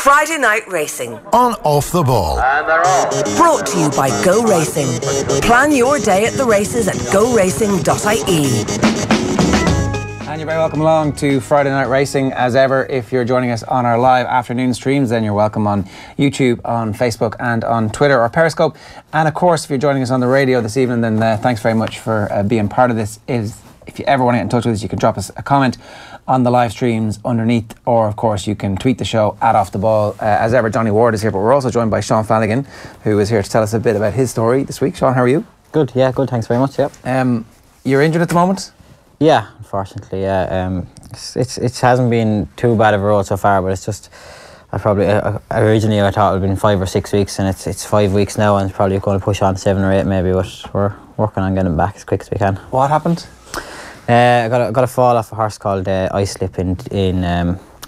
Friday Night Racing. On Off the Ball. And they're off. Brought to you by Go Racing. Plan your day at the races at goracing.ie. And you're very welcome along to Friday Night Racing. As ever, if you're joining us on our live afternoon streams, then you're welcome on YouTube, on Facebook and on Twitter or Periscope. And of course, if you're joining us on the radio this evening, then thanks very much for being part of this. If you ever want to get in touch with us, you can drop us a comment on the live streams underneath, or of course you can tweet the show at Off the Ball. As ever, Johnny Ward is here, but we're also joined by Sean Flanagan, who is here to tell us a bit about his story this week. Sean, how are you? Good, yeah, good, thanks very much, yeah. You're injured at the moment? Yeah, unfortunately, yeah. It hasn't been too bad of a road so far, but it's just, originally I thought it would have been 5 or 6 weeks, and it's 5 weeks now, and it's probably going to push on 7 or 8 maybe, but we're working on getting back as quick as we can. What happened? I got a fall off a horse called Ice Slip in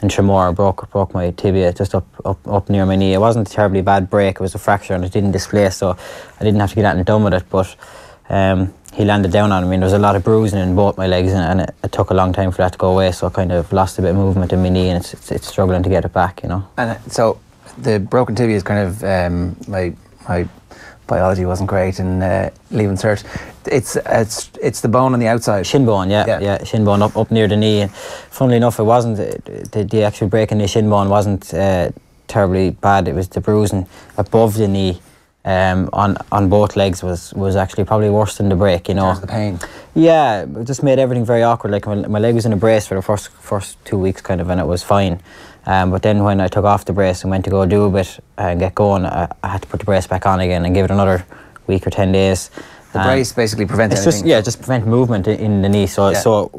Tremor. Broke my tibia just up near my knee. It wasn't a terribly bad break, it was a fracture and it didn't displace, so I didn't have to get anything done with it, but he landed down on me and there was a lot of bruising in both my legs, and it took a long time for that to go away, so I kind of lost a bit of movement in my knee, and it's struggling to get it back, you know. And so the broken tibia is kind of my biology wasn't great in leaving cert. It's the bone on the outside. Shin bone, yeah, shin bone up near the knee. And funnily enough, it wasn't the actual break in the shin bone wasn't terribly bad. It was the bruising above the knee on both legs was actually probably worse than the break, you know. There's the pain. Yeah, it just made everything very awkward. Like my leg was in a brace for the first 2 weeks kind of, and it was fine. But then when I took off the brace and went to go do a bit and get going, I had to put the brace back on again and give it another week or 10 days. The brace basically prevents anything? Just prevent movement in the knee. So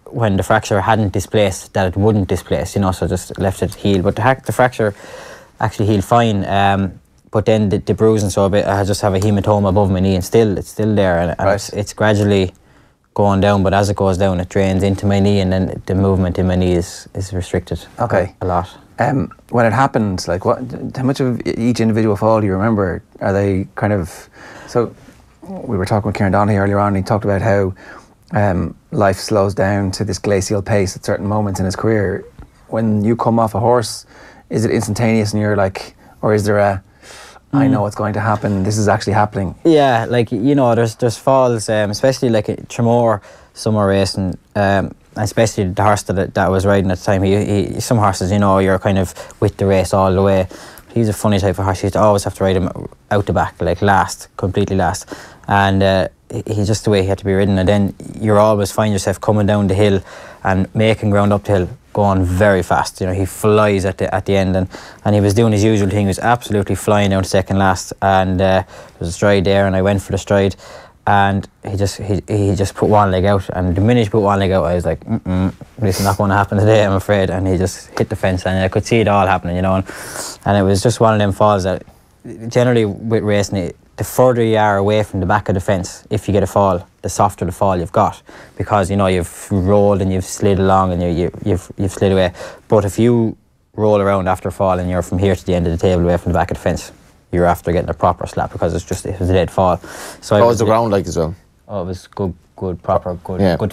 when the fracture hadn't displaced, that it wouldn't displace, you know, so just left it heal. But the fracture actually healed fine. But then the bruising, so a bit, I just have a hematoma above my knee, and it's still there, and right. it's gradually going down, but as it goes down, it drains into my knee, and then the movement in my knee is restricted. Okay. A lot. When it happened, like how much of each individual fall do you remember? Are they kind of, so we were talking with Kieran Donaghy earlier on, and he talked about how life slows down to this glacial pace at certain moments in his career. When you come off a horse, is it instantaneous and you're like, or is there I know what's going to happen, this is actually happening? Yeah, like, you know, there's falls, especially like at Tremor summer racing, especially the horse that I was riding at the time. He some horses, you know, you're kind of with the race all the way. He's a funny type of horse. You used to always have to ride him out the back, like last, completely last. And he's just the way he had to be ridden. And then you always find yourself coming down the hill and making ground up the hill, going very fast. You know, he flies at the end, and he was doing his usual thing. He was absolutely flying down second last, and there was a stride there, and I went for the stride, and he just put one leg out, and the minute he put one leg out, I was like, this is not going to happen today, I'm afraid. And he just hit the fence, and I could see it all happening, you know, and it was just one of them falls that generally with racing, the further you are away from the back of the fence, if you get a fall, the softer the fall you've got, because, you know, you've rolled and you've slid along and you've slid away. But if you roll around after a fall and you're from here to the end of the table away from the back of the fence, you're after getting a proper slap, because it was a dead fall. So what was the ground like as well? Oh, it was good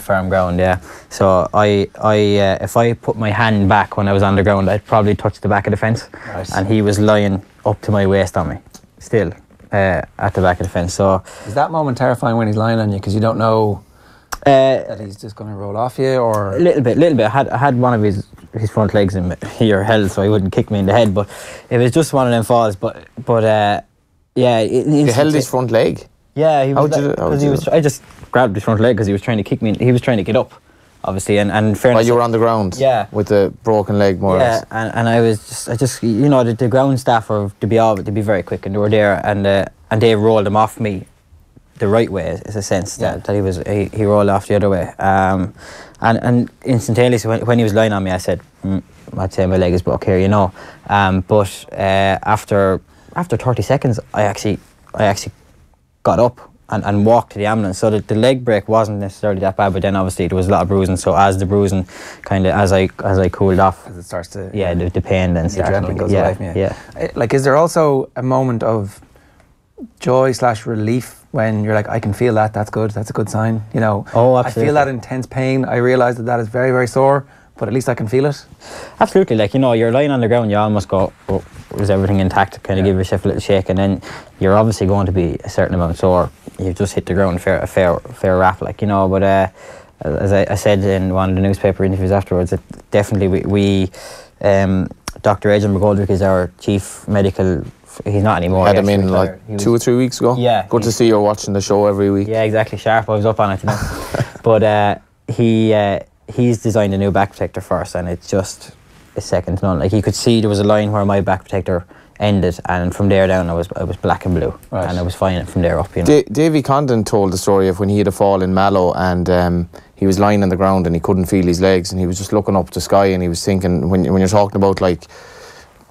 firm ground, yeah. So if I put my hand back when I was on the ground, I'd probably touch the back of the fence. Right. And he was lying up to my waist on me, still. At the back of the fence. So is that moment terrifying when he's lying on you, because you don't know that he's just going to roll off you, or a little bit. I had one of his front legs in here held, so he wouldn't kick me in the head, but it was just one of them falls. But yeah, you held his front leg. Yeah, I just grabbed his front leg because he was trying to kick me. He was trying to get up, obviously, and fairness. While you were on the ground, yeah, with the broken leg, more or less. Yeah, and I just you know, the ground staff were to be very quick, and they were there, and they rolled him off me the right way, is a sense that he rolled off the other way, and instantaneously when he was lying on me, I said, I'd say my leg is broke here, you know, but after 30 seconds, I actually got up and walked to the ambulance. So the leg break wasn't necessarily that bad, but then obviously there was a lot of bruising. So as the bruising kind of, as I cooled off, as it starts to, the pain then the adrenaline goes away from you. Yeah. Like, is there also a moment of joy / relief when you're like, I can feel that, that's good, that's a good sign, you know? Oh, absolutely. I feel that intense pain, I realise that is very, very sore, but at least I can feel it. Absolutely, like, you know, you're lying on the ground, you almost go, oh, is everything intact? Kind of give yourself a little shake, and then you're obviously going to be a certain amount sore. You've just hit the ground a fair rap, like, you know. But as I said in one of the newspaper interviews afterwards, that definitely we Dr. Adrian McGoldrick is our chief medical. He's not anymore. Had him in like 2 or 3 weeks ago. Yeah. Good to see you're watching the show every week. Yeah, exactly. Sharp. I was up on it, you know. But he's designed a new back protector for us, and it's just a second to none. Like, you could see there was a line where my back protector ended, and from there down I was black and blue, and I was fine from there up. You know. Davy Condon told the story of when he had a fall in Mallow, and he was lying on the ground and he couldn't feel his legs, and he was just looking up at the sky, and he was thinking, when you're talking about, like,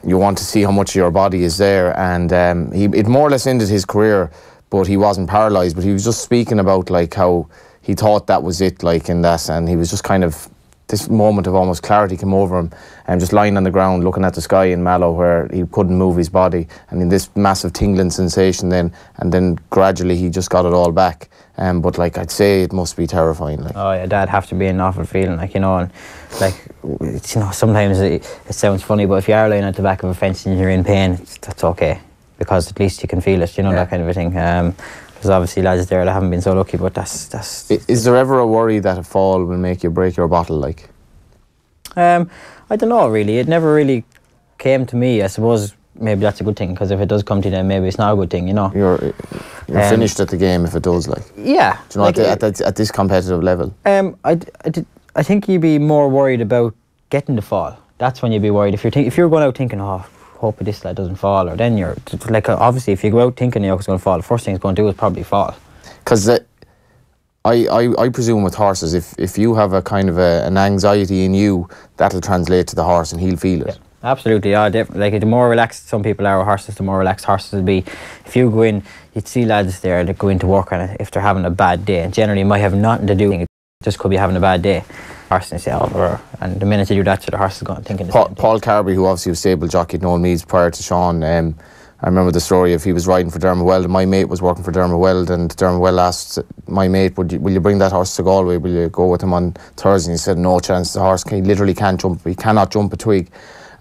you want to see how much of your body is there, and it more or less ended his career, but he wasn't paralysed. But he was just speaking about, like, how he thought that was it, like, in that, and he was just kind of, this moment of almost clarity came over him, and just lying on the ground looking at the sky in Mallow where he couldn't move his body, and in this massive tingling sensation then, and then gradually he just got it all back. But, like, I'd say it must be terrifying. Like. Oh yeah, that'd have to be an awful feeling, like, you know. And like, it's, you know, sometimes it sounds funny, but if you are lying at the back of a fence and you're in pain, that's okay, because at least you can feel it, you know, that kind of a thing. There's obviously lads there that haven't been so lucky, but that's. Is there ever a worry that a fall will make you break your bottle, like? I don't know, really. It never really came to me. I suppose maybe that's a good thing, because if it does come to you, then maybe it's not a good thing, you know. You're finished at the game if it does, like. Yeah. Do you know, like, at this competitive level? I think you'd be more worried about getting the fall. That's when you'd be worried. If you're going out thinking, oh, hope this lad doesn't fall, or then you're like, obviously if you go out thinking you're going to fall, the first thing it's going to do is probably fall. Because I presume with horses, if you have a kind of an anxiety in you, that'll translate to the horse and he'll feel it. Yeah, absolutely, yeah, definitely. Like, the more relaxed some people are with horses, the more relaxed horses will be. If you go in, you'd see lads there that go into work on it if they're having a bad day, and generally it might have nothing to do with it, just could be having a bad day. Horse and say, oh, and the minute you do that, so the horse is going thinking the same thing. Paul Carby, who obviously was stable jockey at Noel Meads prior to Sean, I remember the story of he was riding for Dermot Weld, and my mate was working for Dermot Weld, and Dermot Weld asked my mate, will you bring that horse to Galway, will you go with him on Thursday? And he said, no chance, the horse literally can't jump, he cannot jump a twig.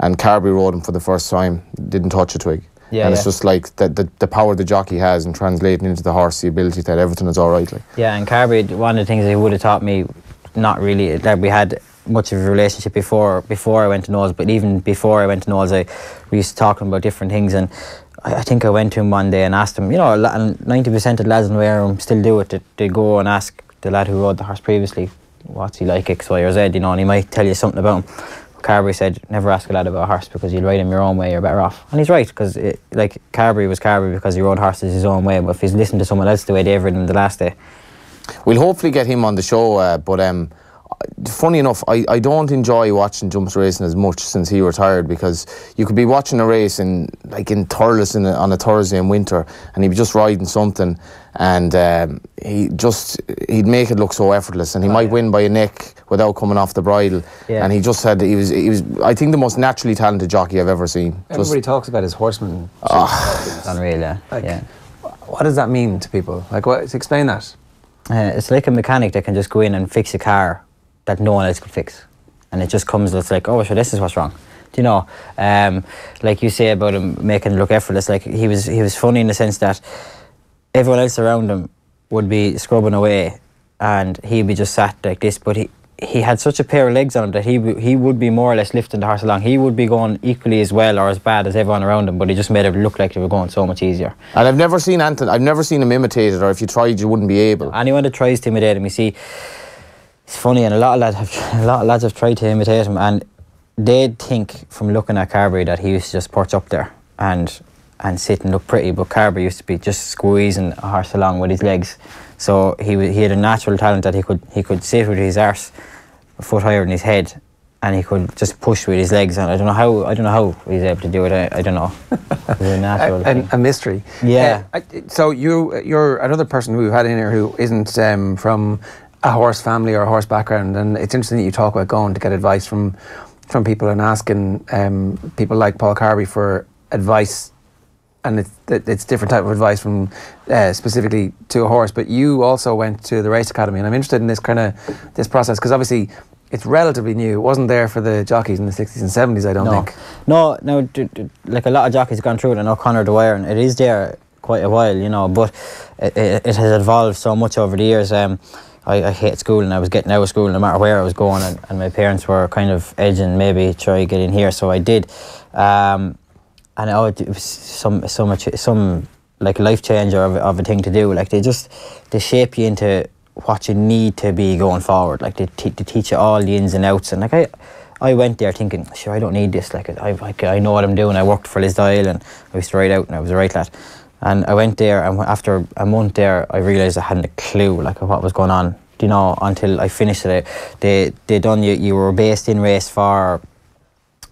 And Carby rode him for the first time, didn't touch a twig. Yeah, and it's just like the power the jockey has in translating into the horse, the ability that everything is all right. Like. Yeah, and Carby, one of the things that he would have taught me, not really, that we had much of a relationship before I went to Knowles, but even before I went to Knowles, we used to talk about different things, and I think I went to him one day and asked him, you know, and 90% of the lads in the wear room still do it, they go and ask the lad who rode the horse previously, what's he like, X, Y or Z, you know, and he might tell you something about him. Carby said, never ask a lad about a horse, because you'll ride him your own way, you're better off. And he's right, because like, Carby was Carby because he rode horses his own way, but if he's listened to someone else the way they've ridden him the last day. We'll hopefully get him on the show, but funny enough, I don't enjoy watching jumps racing as much since he retired, because you could be watching a race in Thurles on a Thursday in winter, and he'd be just riding something, and he'd make it look so effortless, and he might win by a neck without coming off the bridle. Yeah. And he just said he was I think the most naturally talented jockey I've ever seen. Everybody talks about his horseman. It's unreal, yeah. Yeah. What does that mean to people? Like, what? Explain that. It's like a mechanic that can just go in and fix a car that no one else could fix, and it just comes, it's like, oh, sure, this is what's wrong. Do you know, like you say about him making it look effortless, like he was funny in the sense that everyone else around him would be scrubbing away and he'd be just sat like this, but he had such a pair of legs on him that he would be more or less lifting the horse along. He would be going equally as well or as bad as everyone around him, but he just made it look like they were going so much easier. And I've never seen him imitate it, or if you tried you wouldn't be able. Anyone that tries to imitate him, you see, it's funny, and a lot of lads have tried to imitate him, and they'd think from looking at Carby that he used to just perch up there and sit and look pretty, but Carby used to be just squeezing a horse along with his legs. So he had a natural talent that he could sit with his arse a foot higher than his head, and he could just push with his legs. And I don't know how he's able to do it. I don't know. It's a natural thing. A mystery. Yeah. So you're another person who we've had in here who isn't from a horse family or a horse background, and it's interesting that you talk about going to get advice from people and asking people like Paul Carby for advice, and it's different type of advice from specifically to a horse. But you also went to the race academy, and I'm interested in this process, because obviously it's relatively new. It wasn't there for the jockeys in the 60s and 70s, I don't think. No, like a lot of jockeys have gone through it. I know Conor Dwyer, and it is there quite a while, you know, but it has evolved so much over the years. I hate school, and I was getting out of school no matter where I was going, and my parents were kind of edging maybe try get in here, so I did. And it was some like life changer of a thing to do. Like they shape you into what you need to be going forward. Like they teach you all the ins and outs. And like I went there thinking, sure, I don't need this. Like I know what I'm doing. I worked for Lisdale, and I used to ride out, and I was a right lad. And I went there, and after a month there, I realised I hadn't a clue like what was going on. You know, until I finished it. They done you were based in race for,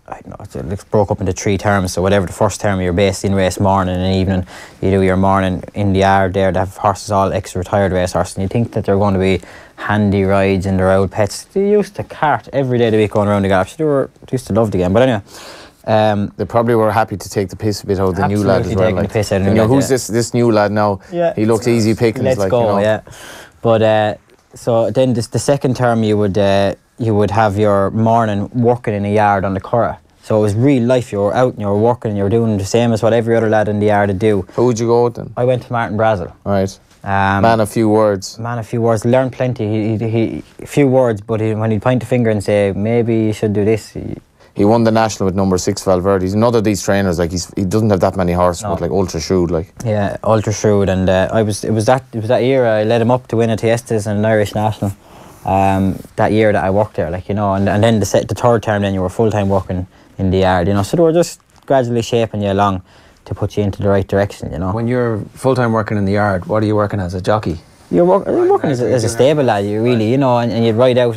I don't know, it's broke up into 3 terms. So whatever the first term, you're based in race morning and evening. You do your morning in the yard there. They have horses, all ex-retired race horses, and you think that they're going to be handy rides and they're old pets. They used to cart every day of the week going around the gallops. They used to love the game. But anyway, they probably were happy to take the piss a bit out of the new lad as well. Taking the piss out of the you new know, lad, who's this new lad now? Yeah, he looks easy pickings. Let's like, go, you know. yeah. But so then the second term, you would have your morning working in a yard on the Curragh. So it was real life. You were out and you were working and you were doing the same as what every other lad in the yard would do. Who would you go with then? I went to Martin Brazel. Right. Man of few words. Man of few words. Learned plenty. He few words, but when he'd point a finger and say, maybe you should do this. He won the national with number 6 Valverde. He's another of these trainers. Like he doesn't have that many horses, but like ultra shrewd. Like yeah, ultra shrewd. And it was that year I led him up to win a Tiestas and an Irish national. That year that I worked there, like, you know, and then the third term, then you were full time working in the yard, you know. So they were just gradually shaping you along to put you into the right direction, you know. When you're full time working in the yard, what are you working as, a jockey? You're working as a stable lad, you really, you know, and you'd ride out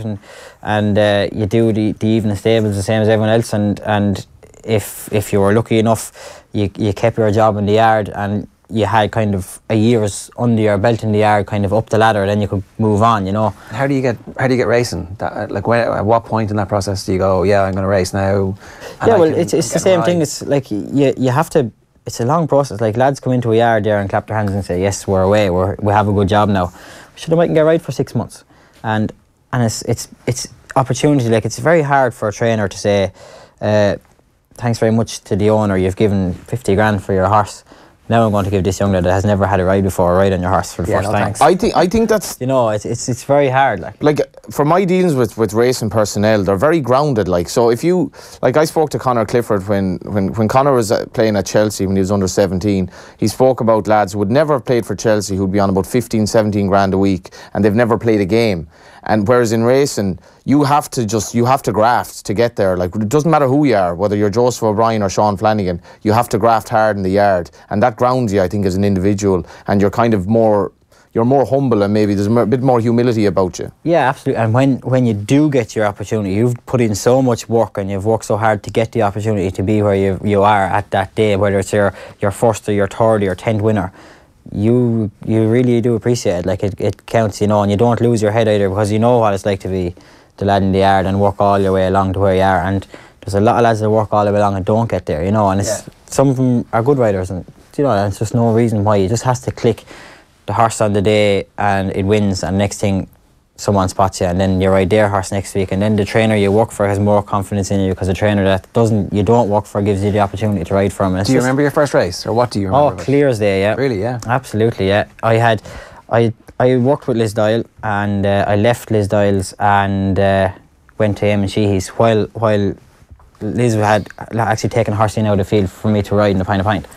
and you do the evening stables the same as everyone else, and if you were lucky enough, you kept your job in the yard and you had kind of a year's under your belt in the yard, kind of up the ladder, then you could move on, you know. How do you get racing? Like at what point in that process do you go, yeah, I'm going to race now? Yeah, well, it's the same thing. It's like you have to. It's a long process. Like lads come into a yard there and clap their hands and say, yes, we're away. We have a good job now. Should I might get right for 6 months, and it's opportunity. Like it's very hard for a trainer to say, thanks very much to the owner. You've given 50 grand for your horse. Now I'm going to give this young lad that has never had a ride before a ride on your horse for the first time. Thanks. I think that's, you know, it's very hard. Like for my dealings with racing personnel, they're very grounded. Like, so if you, like, I spoke to Conor Clifford when Conor was playing at Chelsea when he was under 17. He spoke about lads who would never have played for Chelsea who'd be on about 15, 17 grand a week, and they've never played a game. And whereas in racing, you have to graft to get there. Like, it doesn't matter who you are, whether you're Joseph O'Brien or Sean Flanagan, you have to graft hard in the yard, and that grounds you, I think, as an individual, and you're kind of more humble, and maybe there's a bit more humility about you. Yeah, absolutely. And when you do get your opportunity, you've put in so much work and you've worked so hard to get the opportunity to be where you are at that day, whether it's your first or your third or your 10th winner. You really do appreciate it. Like it counts, you know, and you don't lose your head either, because you know what it's like to be the lad in the yard and work all your way along to where you are. And there's a lot of lads that work all the way along and don't get there, you know. And some of them are good riders, and you know, there's just no reason why. It just has to click. The horse on the day and it wins, and next thing someone spots you, and then you ride their horse next week, and then the trainer you work for has more confidence in you, because the trainer that you don't work for gives you the opportunity to ride for him. Do you remember your first race, or what do you remember? Oh, clear as day, yeah. Really, yeah. Absolutely, yeah. I worked with Lisdale, and I left Lisdale's and went to him and Sheehy's while Liz had actually taken a horse in out of the field for me to ride in the Pint.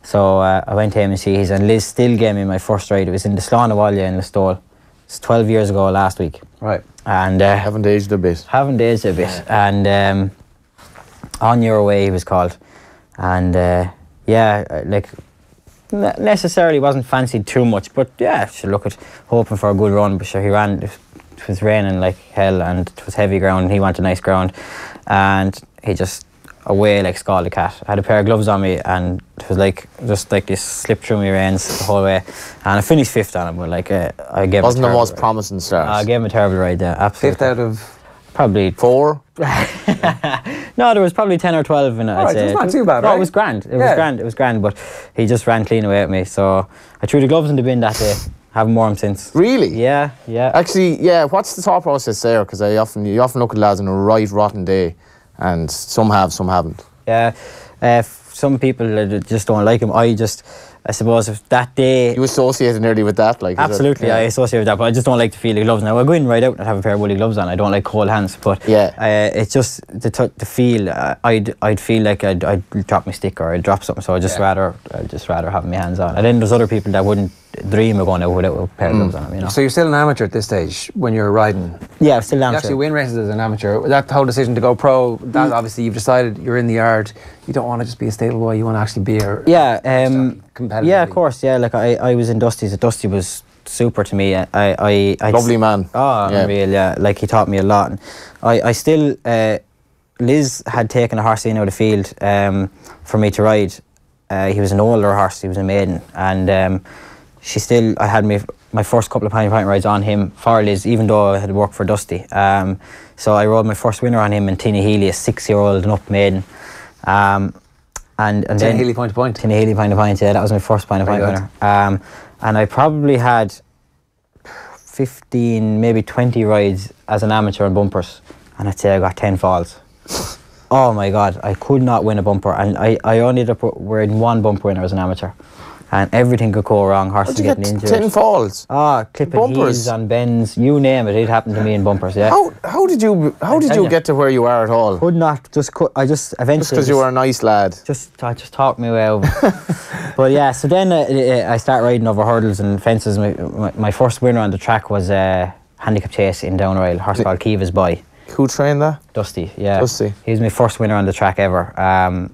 So I went to him and Sheehy's, and Liz still gave me my first ride. It was in the Slán Abhaile in Listowel. It's 12 years ago last week. Right. And haven't aged a bit. And On Your Way he was called. And like necessarily wasn't fancied too much, but yeah, should look at hoping for a good run. But sure, he ran. It was raining like hell, and it was heavy ground, and he wanted nice ground, and he just away like scalded cat. I had a pair of gloves on me, and it was just like this slipped through my reins the whole way, and I finished 5th on him. But like I gave wasn't the most promising start. I gave him a terrible ride there. Absolutely. 5th out of probably 4. No, there was probably 10 or 12 in it. Right, it's not too bad, no, right? it was grand. It was grand, but he just ran clean away at me. So I threw the gloves in the bin that day. Haven't worn them since. Really? Yeah, yeah. Actually, yeah. What's the thought process there? Because you often look at lads on a right rotten day, and some have, some haven't. Yeah. Some people just don't like them. I suppose if that day... You associated nearly with that? Like, absolutely, yeah. I associate with that, but I just don't like to feel the gloves. Now, I go in right out and have a pair of woolly gloves on. I don't like cold hands, but it's just the feel. I'd feel like I'd drop my stick or I'd drop something, so I'd just rather have my hands on. And then there's other people that wouldn't dream of going out without a pair of gloves on them, you know. So you're still an amateur at this stage when you're riding? Yeah, I'm still an amateur. You actually win races as an amateur. That whole decision to go pro, that obviously you've decided you're in the yard. You don't want to just be a stable boy, you want to actually be a... Yeah, competitively. Yeah, of course, yeah. Like I was in Dusty's. Dusty was super to me. Lovely man. Oh, yeah. Unreal, yeah. Like he taught me a lot. And I still... Liz had taken a horse in out of the field for me to ride. He was an older horse, he was a maiden. And I had my first couple of point rides on him for Liz, even though I had worked for Dusty. So I rode my first winner on him in Tinahely, a 6-year-old and up maiden. And then Tinahely point to point. Tinahely point to point, yeah, that was my first point to point winner. And I probably had 15, maybe 20 rides as an amateur on bumpers, and I'd say I got 10 falls. Oh my God, I could not win a bumper, and I only ended up wearing one bumper winner as an amateur. And everything could go wrong, horses getting injured. 10 falls? Clipping heels on bends, you name it, it happened to me in bumpers, yeah. How did you get to where you are at all? Could not, I just eventually... Just because you were a nice lad? I just talked my way over. But yeah, so then I started riding over hurdles and fences. My first winner on the track was a handicap chase in Down Royal, a horse called Kiva's Boy. Who trained that? Dusty, yeah. Dusty. He was my first winner on the track ever.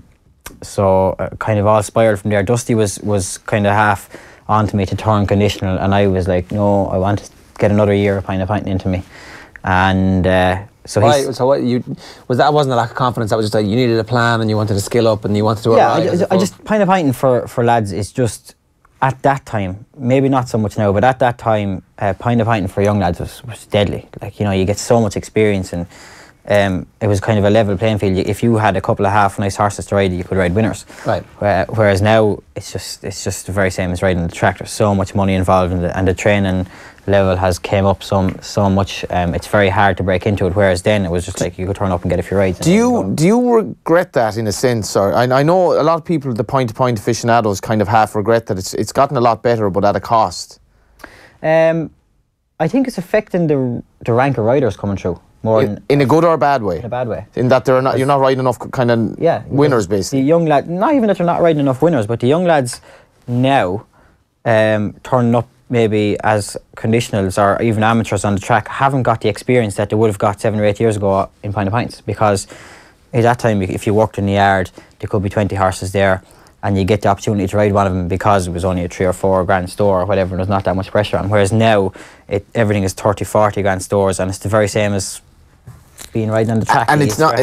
So kind of all spiraled from there. Dusty was kind of half onto me to turn conditional, and I was like, no, I want to get another year of pointing into me. And so that wasn't a lack of confidence, that was just like you needed a plan and you wanted to skill up and you wanted to... Yeah, I just pointing for lads is just, at that time, maybe not so much now, but at that time, pointing for young lads was deadly. Like, you know, you get so much experience, and it was kind of a level playing field. If you had a couple of half nice horses to ride, you could ride winners. Right. Whereas now it's just the very same as riding the track. There's so much money involved in it, and the training level has came up so much. It's very hard to break into it. Whereas then it was just like you could turn up and get a few rides. Do you regret that in a sense? Or I know a lot of people, the point-to-point aficionados, kind of half regret that it's gotten a lot better, but at a cost. I think it's affecting the rank of riders coming through. In a good or a bad way? In a bad way. In that you're not riding enough kind of winners, basically. The young lads, not even that they're not riding enough winners, but the young lads now turning up maybe as conditionals or even amateurs on the track haven't got the experience that they would have got 7 or 8 years ago in Point of Pints, because at that time, if you worked in the yard, there could be 20 horses there, and you get the opportunity to ride one of them because it was only a 3 or 4 grand store or whatever, and there's not that much pressure on. Whereas now, everything is 30, 40 grand stores, and it's the very same as being riding on the track. And it's not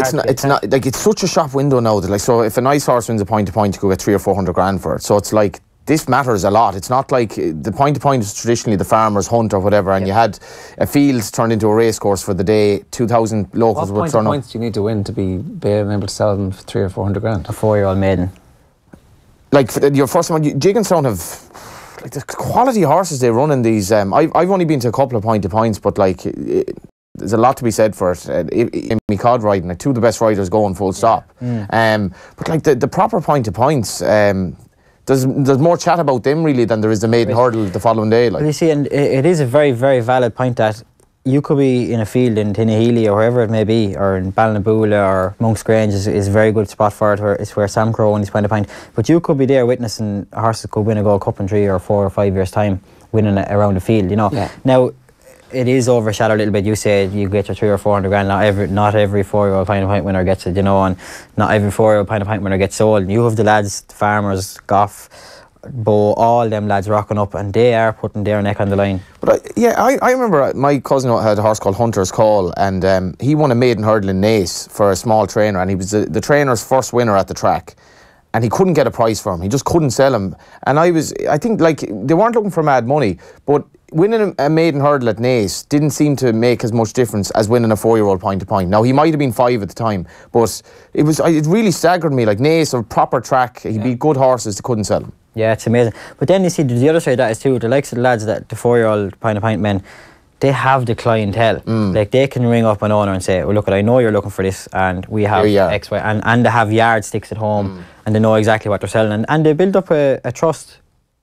like, it's such a shop window now that, like, so if a nice horse wins a point to point, you could get 300 or 400 grand for it. So it's like, this matters a lot. It's not like the point to point is traditionally the farmer's hunt or whatever, and you had a field turned into a race course for the day. 2,000 locals would turn up. What points do you need to win to be able to sell them for 300 or 400 grand? A 4-year-old maiden. Like your first one, Jigginstown have like the quality horses they run in these. I've only been to a couple of point to points, but like there's a lot to be said for it. In me cod riding, like 2 of the best riders going full stop. But like the proper point to points, there's more chat about them really than there is the maiden hurdle the following day. Like, well, you see, and it is a very, very valid point that you could be in a field in Tinahely or wherever it may be, or in Ballinaboula or Monk's Grange is a very good spot for it, it's where Sam Crow and he's point to point. But you could be there witnessing horses could win a Gold Cup in 3 or 4 or 5 years' time, winning it around the field, you know. Yeah. Now, it is overshadowed a little bit. You said you get your 300 or 400 grand. Not every 4-year-old point to point winner gets it, you know, and not every 4-year-old point to point winner gets sold. You have the lads, the farmers, Goff, Bo, all them lads rocking up, and they are putting their neck on the line. But I remember my cousin had a horse called Hunter's Call, and he won a maiden hurdle in Naas for a small trainer, and he was the trainer's first winner at the track, and he couldn't get a price for him. He just couldn't sell him. And I think like they weren't looking for mad money, but winning a maiden hurdle at Naas didn't seem to make as much difference as winning a 4-year-old point to point. Now he might have been 5 at the time, but it really staggered me. Like Naas, a proper track, he beat good horses, they couldn't sell him. Yeah, it's amazing. But then you see the other side of that is too, the likes of the lads that the 4-year-old pint men, they have the clientele. Like they can ring up an owner and say, well, look, I know you're looking for this and we have X, Y, and they have yardsticks at home and they know exactly what they're selling and they build up a trust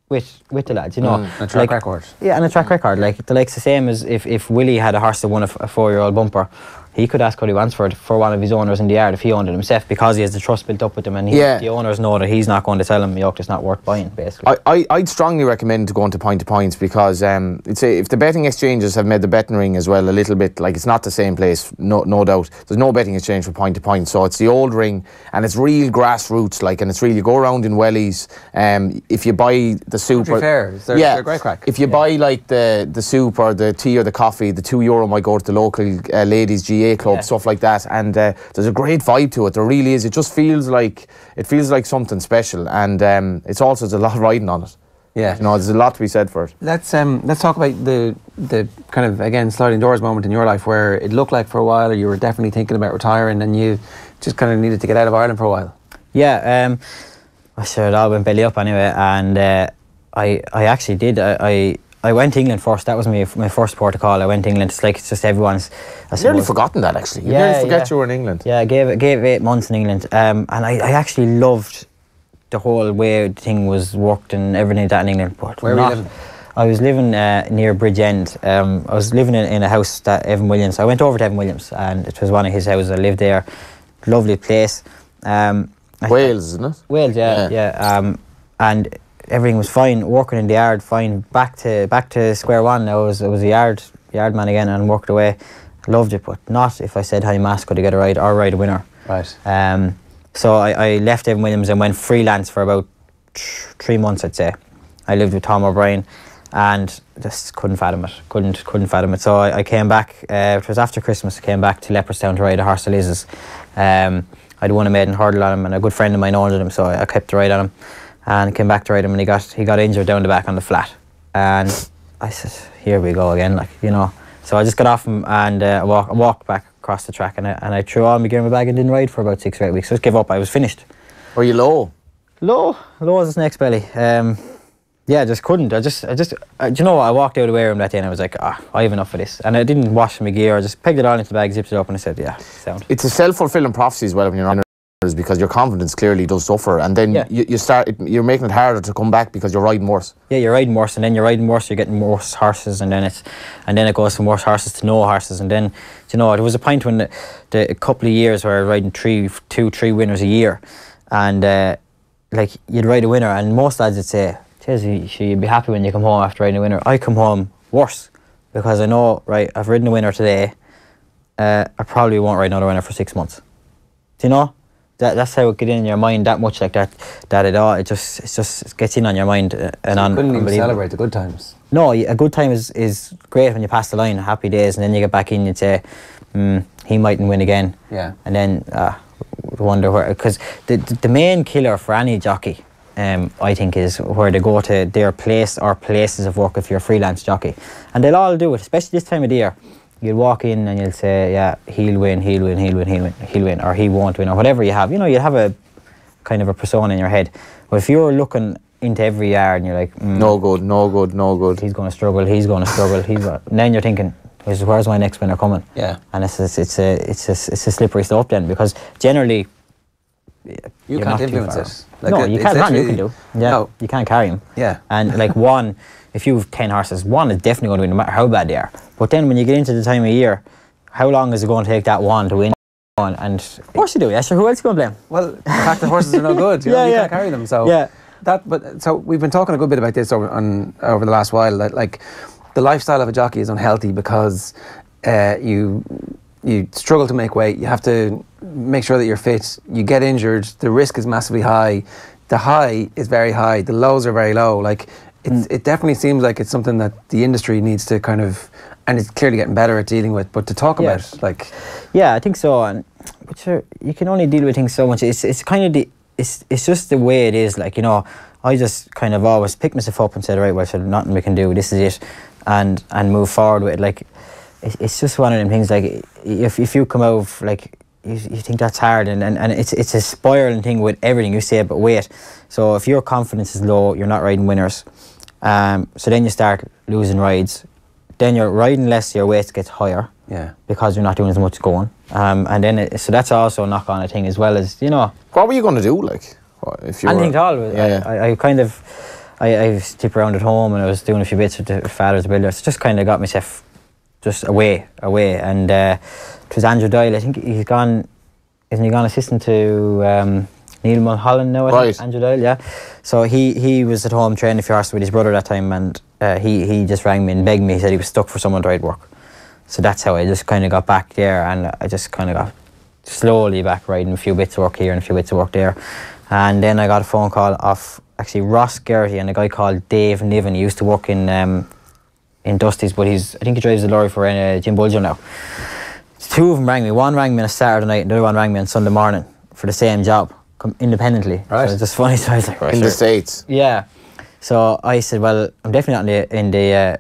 with the lads, you know. A track record. Yeah, and a track record. Like the likes the same as if Willie had a horse that won a 4-year-old bumper, he could ask what he wants for it for one of his owners in the yard if he owned it himself, because he has the trust built up with them, and the owners know that he's not going to tell him it's not worth buying, basically. I'd strongly recommend going to points because if the betting exchanges have made the betting ring as well a little bit, like, it's not the same place, no doubt. There's no betting exchange for point to point, so it's the old ring and it's real grassroots, like, and it's really, you go around in wellies. If you buy the soup, they're great crack. If you buy like the soup or the tea or the coffee, the €2 might go to the local ladies GA club, stuff like that, and there's a great vibe to it. There really is. It just feels like something special, and it's also, there's a lot of riding on it. Yeah, you know, there's a lot to be said for it. Let's talk about the kind of, again, sliding doors moment in your life where it looked like for a while you were definitely thinking about retiring and you just kind of needed to get out of Ireland for a while. Yeah, I sure it all went belly up anyway, and I actually did. I went to England first. That was my first port of call. I went to England. It's just everyone's. I've nearly forgotten that, actually. You nearly forget you were in England. Yeah, I gave 8 months in England, and I actually loved the whole way the thing was worked and everything like that in England. But where were you living? I was living near Bridgend. I was living in a house that Evan Williams. I went over to Evan Williams, and it was one of his houses. I lived there. Lovely place. Wales, isn't it? Wales, yeah. And everything was fine. Working in the yard, fine. Back to square one. I was a yard man again and worked away. Loved it, but not if I said how Mass could get a ride or ride a winner. Right. So I left Evan Williams and went freelance for about 3 months, I'd say. I lived with Tom O'Brien and just couldn't fathom it. Couldn't fathom it. So I came back. It was after Christmas. I came back to Leopardstown to ride a horse of Liz's. I'd won a maiden hurdle on him, and a good friend of mine owned him, so I kept the ride on him. And came back to ride him, and he got injured down the back on the flat. And I said, here we go again, like, you know. So I just got off him and walked back across the track, and I threw all my gear in my bag and didn't ride for about 6 or 8 weeks. So I just gave up. I was finished. Were you low? Low as a snake's belly. Yeah, I just couldn't. Do you know what? I walked out of the weigh room that day and I was like, I have enough of this. And I didn't wash my gear. I just pegged it all into the bag, zipped it up, and I said, yeah, sound. It's a self-fulfilling prophecy as well when you're on it, because your confidence clearly does suffer, and then you're making it harder to come back because you're riding worse. Yeah, you're riding worse, and then you're riding worse. You're getting worse horses, and then it goes from worse horses to no horses, and then, you know, there was a point when a couple of years where I was riding 2-3 winners a year, and like, you'd ride a winner, and most lads would say, you'd be happy when you come home after riding a winner. I come home worse, because I know, right, I've ridden a winner today, I probably won't ride another winner for 6 months. Do you know? That's how it gets in your mind that much, like that it all, it just gets in on your mind. And so you couldn't even celebrate the good times? No, a good time is great when you pass the line, happy days, and then you get back in and say, he mightn't win again. Yeah. And then wonder where, because the main killer for any jockey, I think, is where they go to their place or places of work if you're a freelance jockey. And they'll all do it, especially this time of the year. You'll walk in and you'll say, yeah, he'll win, or he won't win, or whatever you have. You know, you'll have a kind of a persona in your head. But if you're looking into every yard and you're like, no good. He's going to struggle. And then you're thinking, where's my next winner coming? Yeah. And it's a slippery slope then, because generally, you can't influence it. Like, no, you can't run, you can do. Yeah, no. You can't carry him. Yeah. And like one, if you have 10 horses, one is definitely going to win no matter how bad they are. But then when you get into the time of year, how long is it going to take that one to win? And of course you do, yeah, sure, who else are you going to blame? Well, the fact that horses are no good, you can't carry them. So so we've been talking a good bit about this over the last while, that like the lifestyle of a jockey is unhealthy because you struggle to make weight, you have to make sure that you're fit, you get injured, the risk is massively high, the high is very high, the lows are very low. Like it definitely seems like it's something that the industry needs to kind of, and it's clearly getting better at dealing with, but to talk about, like... Yeah, I think so, but sure, you can only deal with things so much. It's kind of it's just the way it is, like, you know. I just kind of always pick myself up and said, right, well, so nothing we can do, this is it, and move forward with it. Like, it's just one of them things, like, if you come out, like, you think that's hard, and it's a spiraling thing with everything you say about weight. So if your confidence is low, you're not riding winners. So then you start losing rides. Then you're riding less, your weight gets higher. Yeah. Because you're not doing as much going. And then so that's also a knock on a thing, as well as, you know. What were you going to do, like? If you anything at all. Yeah. I kind of, I was tip around at home, and I was doing a few bits with the father's builders. Just kind of got myself just away. And it was Andrew Doyle. I think he's gone. Isn't he gone assistant to Neil Mulholland now? I think, Andrew Doyle, yeah. So he was at home training a few horses with his brother that time, and he just rang me and begged me. He said he was stuck for someone to ride work. So that's how I just kind of got back there, and I just kind of got slowly back riding a few bits of work here and a few bits of work there. And then I got a phone call off actually Ross Gerty and a guy called Dave Niven. He used to work in Dusty's, but I think he drives the lorry for Jim Bulger now. Two of them rang me. One rang me on a Saturday night, and the other one rang me on Sunday morning for the same job, independently. Right. So it's just funny. So I was like, right, in the States. Yeah. So I said, well, I'm definitely not in the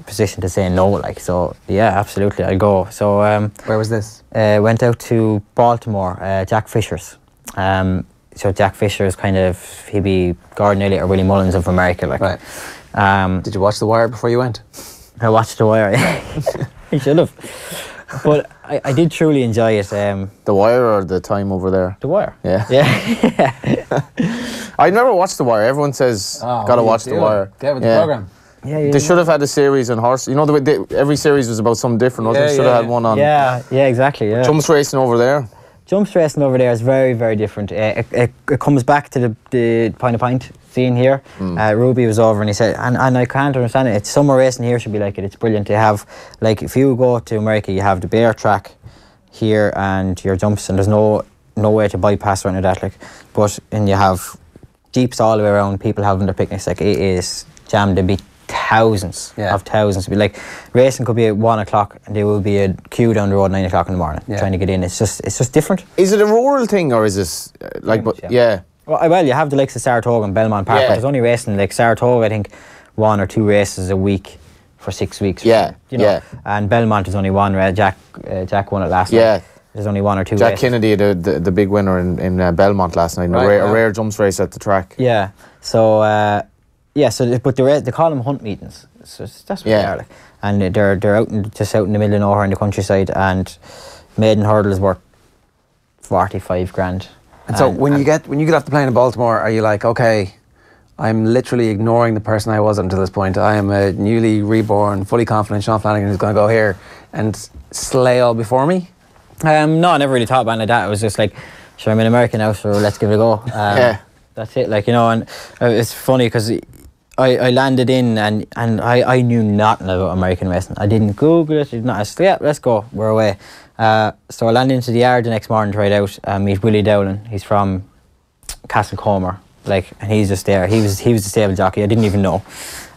position to say no, like, so yeah, absolutely, I'll go. So where was this? Went out to Baltimore, Jack Fisher's. So Jack Fisher is kind of, he'd be Gordon Elliott or Willie Mullins of America, like. Right. Did you watch The Wire before you went? I watched The Wire. I should have, but I did truly enjoy it. The Wire or the time over there? The Wire. Yeah. Yeah. I never watched The Wire. Everyone says gotta watch The Wire. Get with the program. Yeah, they should have had a series on horse. You know, every series was about something different. Wasn't it? Should have had one on. Yeah, exactly. Yeah. Jumps racing over there. Jumps racing over there is very, very different. It comes back to the point scene here. Ruby was over and he said, and I can't understand it. It's summer racing here should be like it. It's brilliant to have, like, if you go to America, you have the bear track here and your jumps, and there's no way to bypass or any of that. Like, and you have jeeps all the way around. People having their picnics. Like, it is jammed. There'd be thousands of thousands. Like, racing could be at 1 o'clock and there will be a queue down the road at 9 o'clock in the morning trying to get in. It's just different. Is it a rural thing or is this like? Yeah. Well, you have the likes of Saratoga and Belmont Park. But there's only racing like Saratoga. I think 1 or 2 races a week for 6 weeks. Yeah. You know. And Belmont is only one. Jack won it last night. There's only 1 or 2 Jack races. Kennedy, the big winner in Belmont last night. Right, a rare jumps race at the track. Yeah. So. But they call them hunt meetings. So that's what they are like. And they're just out in the middle of nowhere in the countryside, and maiden hurdle is worth 45 grand. And so when you get off the plane in Baltimore, are you like, okay, I'm literally ignoring the person I was until this point. I am a newly reborn, fully confident Sean Flanagan who's going to go here and slay all before me? No, I never really thought about it like that. It was just like, sure, I'm in America now, so let's give it a go. That's it, like, you know. And it's funny because I landed in and I knew nothing about American racing. I didn't Google it. I said, let's go. We're away. So I landed into the yard the next morning to ride out and meet Willie Dowling. He's from Castlecomer, like, and he's just there. He was the stable jockey. I didn't even know,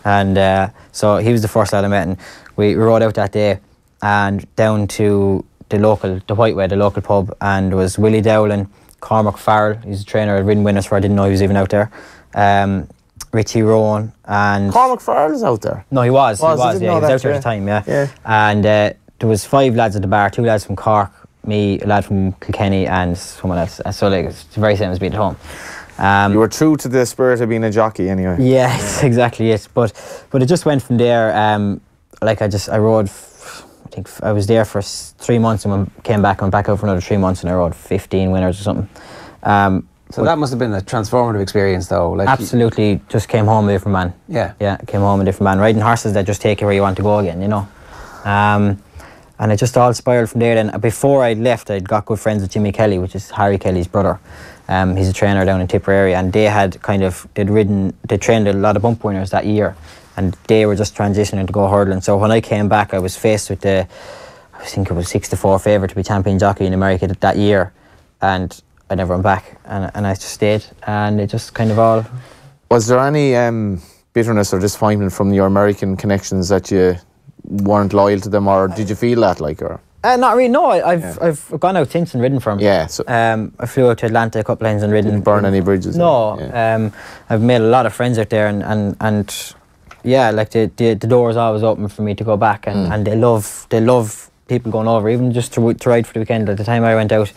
and so he was the first lad I met. And we rode out that day and down to the Whiteway, the local pub, and there was Willie Dowling, Cormac Farrell. He's a trainer at Ridden Winners, for I didn't know he was even out there. Richie Rowan and Cormac Farrell is out there. No, he was. He was out there at the time. And there was 5 lads at the bar, 2 lads from Cork, me, a lad from Kilkenny, and someone else. So like, it's the very same as being at home. You were true to the spirit of being a jockey, anyway. Yes, exactly. Yes, but it just went from there. Like, I rode. I think I was there for 3 months and came back. I went back out for another 3 months and I rode 15 winners or something. So that must have been a transformative experience, though. Like, absolutely, just came home a different man. Yeah, came home a different man. Riding horses that just take you where you want to go again, you know. And it just all spiraled from there. Then before I left, I'd got good friends with Jimmy Kelly, which is Harry Kelly's brother. He's a trainer down in Tipperary, and they had they trained a lot of bump winners that year, and they were just transitioning to go hurdling. So when I came back, I was faced with I think it was 6-4 favourite to be champion jockey in America that year, and I never went back, and I just stayed, and it just kind of all. Was there any bitterness or disappointment from your American connections that you weren't loyal to them, or did you feel that, like, or? Not really. No, I've gone out since and ridden from. Yeah. So I flew out to Atlanta a couple times and ridden. Didn't burn any bridges. No. I've made a lot of friends out there, and yeah, like the door is always open for me to go back, and they love people going over, even just to ride for the weekend. At the time I went out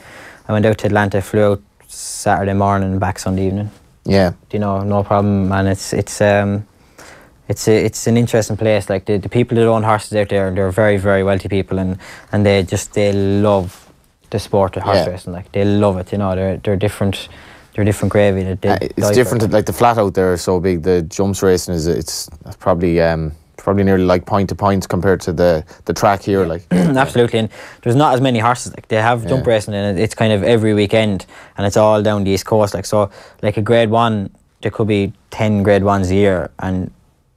to Atlanta, flew out Saturday morning and back Sunday evening. Yeah. You know, no problem, and it's an interesting place. Like the people that own horses out there, they're very, very wealthy people, and they love the sport of horse racing. Like they love it. You know, they're different. They're different gravy. It's different. Like the flat out there is so big. The jumps racing it's probably nearly like point to point compared to the track here. Like absolutely, and there's not as many horses. Like they have jump racing, and it's kind of every weekend, and it's all down the East Coast. Like so, like a Grade 1, there could be 10 Grade 1s a year, and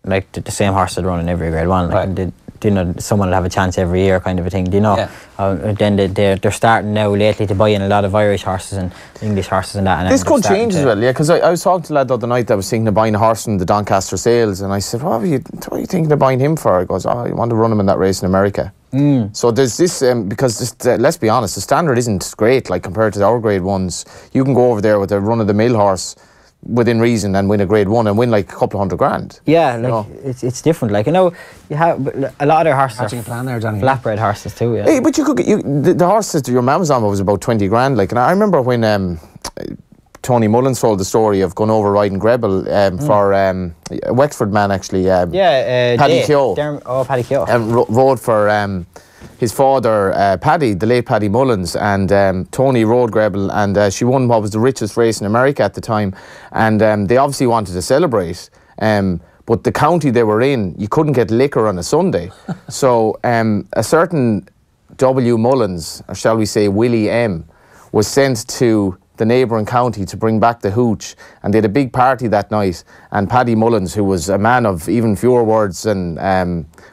like the same horse would run in every Grade 1. Like, Right. you know, someone will have a chance every year, kind of a thing. Do you know? Yeah. Then they're starting now lately to buy in a lot of Irish horses and English horses and that. And this could change as well, yeah. Because I was talking to a lad the other night that was thinking of buying a horse from the Doncaster Sales, and I said, "What are you thinking of buying him for?" He goes, "Oh, you want to run him in that race in America." So there's this because this, let's be honest, the standard isn't great. Like compared to our Grade 1s, you can go over there with a run of the mill horse within reason and win a Grade 1 and win like a couple of $100,000. Yeah, like it's different. Like, you know, you have a lot of their horses Hatching a plan there, Johnny. flatbred horses too. Yeah. Hey, but you could get the horse that your mum was on was about $20,000. Like, and I remember when Tony Mullins told the story of going over riding Grebel for a Wexford man actually. Paddy Keogh. Paddy Keogh. Rode for his father, Paddy, the late Paddy Mullins, and Tony rode Grebel, and she won what was the richest race in America at the time, and they obviously wanted to celebrate. But the county they were in, you couldn't get liquor on a Sunday. So a certain W. Mullins, or shall we say Willie M., was sent to the neighbouring county to bring back the hooch, and they had a big party that night, and Paddy Mullins, who was a man of even fewer words than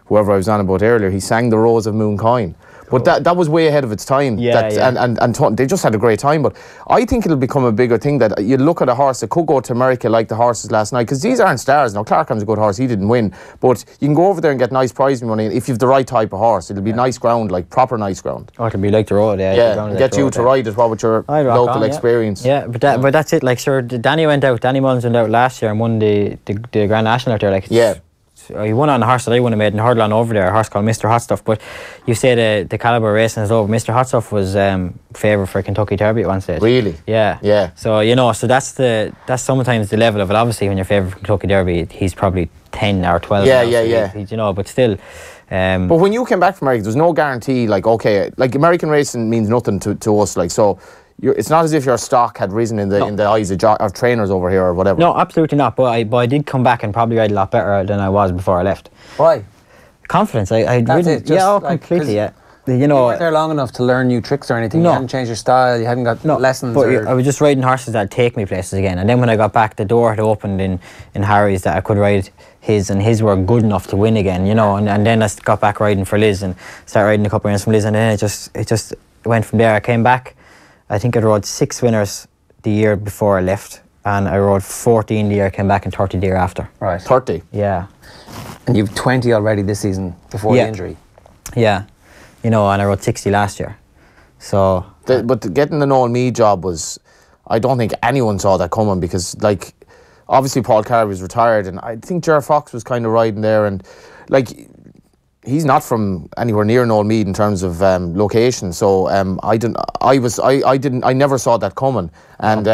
whoever I was on about earlier, he sang the Rose of Mooncoin. But that was way ahead of its time. And they just had a great time. But I think it'll become a bigger thing that you look at a horse that could go to America like the horses last night, because these aren't stars. Now, Clarkham's a good horse, he didn't win, but you can go over there and get nice prize money if you've the right type of horse. It'll be nice ground, like proper nice ground. Oh, it'll be like the road, Get you to ride as well with your local experience. Yeah, but that's it. Like, sure, Danny Mullins went out last year and won the Grand National out there. Like, he won on a horse that I wouldn't have made and hurdle on over there, a horse called Mr. Hot Stuff. But you say the calibre racing is over. Mr. Hot Stuff was favourite for Kentucky Derby at one stage. Really? Yeah. So, you know, so that's sometimes the level of it. Obviously, when you're favourite for Kentucky Derby, he's probably 10 or 12. He's, you know, but still. But when you came back from America, there's no guarantee, like, okay, like American racing means nothing to us, like, so it's not as if your stock had risen in the eyes of trainers over here or whatever. No, absolutely not. But I did come back and probably ride a lot better than I was before I left. Why? Confidence. That's it. Just completely. Yeah. You know, you weren't there long enough to learn new tricks or anything. No. You hadn't changed your style. You hadn't got lessons. But I was just riding horses that'd take me places again. And then when I got back, the door had opened in Harry's that I could ride his, and his were good enough to win again. You know, and then I got back riding for Liz and started riding a couple of rounds from Liz, and then it just went from there. I came back. I think I rode 6 winners the year before I left, and I rode 14 the year I came back and 30 the year after. Right. 30? Yeah. And you've 20 already this season before the injury. Yeah. You know, and I rode 60 last year. So... But getting the Noel Meade job was... I don't think anyone saw that coming, because, like, obviously Paul Carey was retired, and I think Ger Fox was kind of riding there, and, like... He's not from anywhere near Noel Meade in terms of location, so I never saw that coming, and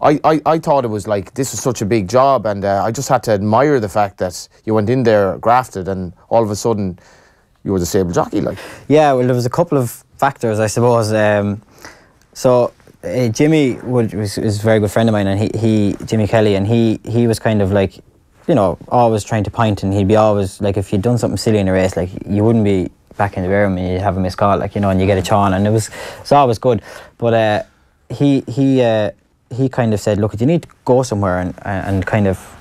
I thought it was like, this was such a big job, and I just had to admire the fact that you went in there grafted, and all of a sudden you were the stable jockey, like. Yeah, well, there was a couple of factors, I suppose. So Jimmy was a very good friend of mine, and Jimmy Kelly, and he was kind of like, you know, always trying to point, and he'd be always like, if you'd done something silly in a race, like, you wouldn't be back in the room and you'd have a missed call, like, you know, and you get a chawn, and it's always good. But he kind of said, look, you need to go somewhere and kind of